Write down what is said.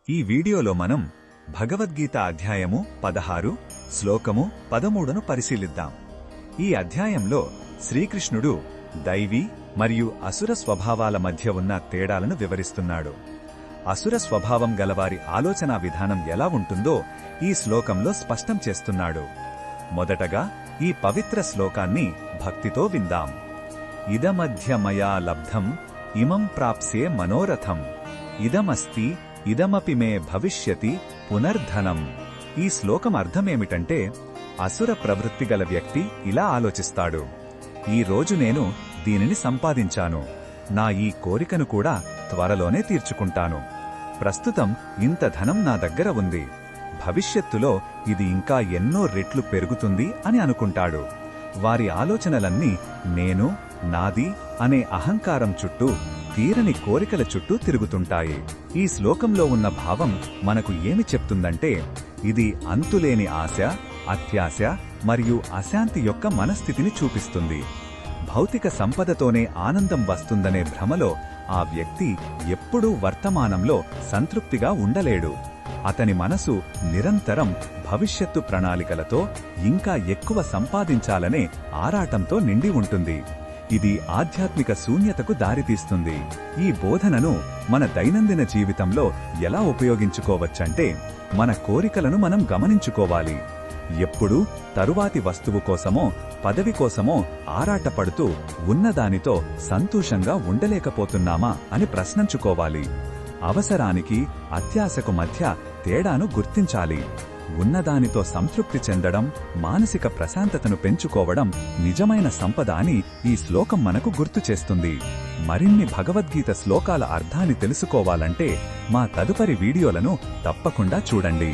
ఈ వీడియోలో మనం భగవద్గీత అధ్యాయము 16 శ్లోకము 13ను పరిశీలిద్దాం. ఈ అధ్యాయంలో శ్రీకృష్ణుడు దైవీ మరియు అసుర స్వభావాల మధ్య ఉన్న తేడాలను వివరిస్తున్నాడు. అసుర స్వభావం గలవారి ఆలోచనా విధానం ఎలా ఉంటుందో ఈ శ్లోకంలో స్పష్టం చేస్తున్నాడు. మొదటగా ఈ పవిత్ర శ్లోకాన్ని భక్తితో విందాం. ఇదమధ్య మయా లబ్ధం ఇమం ప్రాప్స్యే మనోరథం ఇదమస్తి ఇదమపి మే భవిష్యతి పునర్ధనం. ఈ శ్లోకం అర్థమేమిటంటే, అసుర ప్రవృత్తిగల వ్యక్తి ఇలా ఆలోచిస్తాడు: ఈ రోజు నేను దీనిని సంపాదించాను, నా ఈ కోరికను కూడా త్వరలోనే తీర్చుకుంటాను. ప్రస్తుతం ఇంత ధనం నా దగ్గర ఉంది, భవిష్యత్తులో ఇది ఇంకా ఎన్నో రెట్లు పెరుగుతుంది అని అనుకుంటాడు. వారి ఆలోచనలన్నీ నేను, నాది అనే అహంకారం చుట్టూ, తీరని కోరికల చుట్టూ తిరుగుతుంటాయి. ఈ శ్లోకంలో ఉన్న భావం మనకు ఏమి చెప్తుందంటే, ఇది అంతులేని ఆశ, అత్యాశ మరియు అశాంతి యొక్క మనస్థితిని చూపిస్తుంది. భౌతిక సంపదతోనే ఆనందం వస్తుందనే భ్రమలో ఆ వ్యక్తి ఎప్పుడూ వర్తమానంలో సంతృప్తిగా ఉండలేడు. అతని మనసు నిరంతరం భవిష్యత్తు ప్రణాళికలతో, ఇంకా ఎక్కువ సంపాదించాలనే ఆరాటంతో నిండి ఉంటుంది. ఇది ఆధ్యాత్మిక శూన్యతకు దారితీస్తుంది. ఈ బోధనను మన దైనందిన జీవితంలో ఎలా ఉపయోగించుకోవచ్చంటే, మన కోరికలను మనం గమనించుకోవాలి. ఎప్పుడూ తరువాతి వస్తువు కోసమో, పదవి కోసమో ఆరాటపడుతూ ఉన్నదానితో సంతోషంగా ఉండలేకపోతున్నామా అని ప్రశ్నించుకోవాలి. అవసరానికి, అత్యాశకు మధ్య తేడాను గుర్తించాలి. ఉన్నదానితో సంతృప్తి చెందడం, మానసిక ప్రశాంతతను పెంచుకోవడం నిజమైన సంపద అని ఈ శ్లోకం మనకు గుర్తు చేస్తుంది. మరిన్ని భగవద్గీత శ్లోకాల అర్థాన్ని తెలుసుకోవాలంటే మా తదుపరి వీడియోలను తప్పకుండా చూడండి.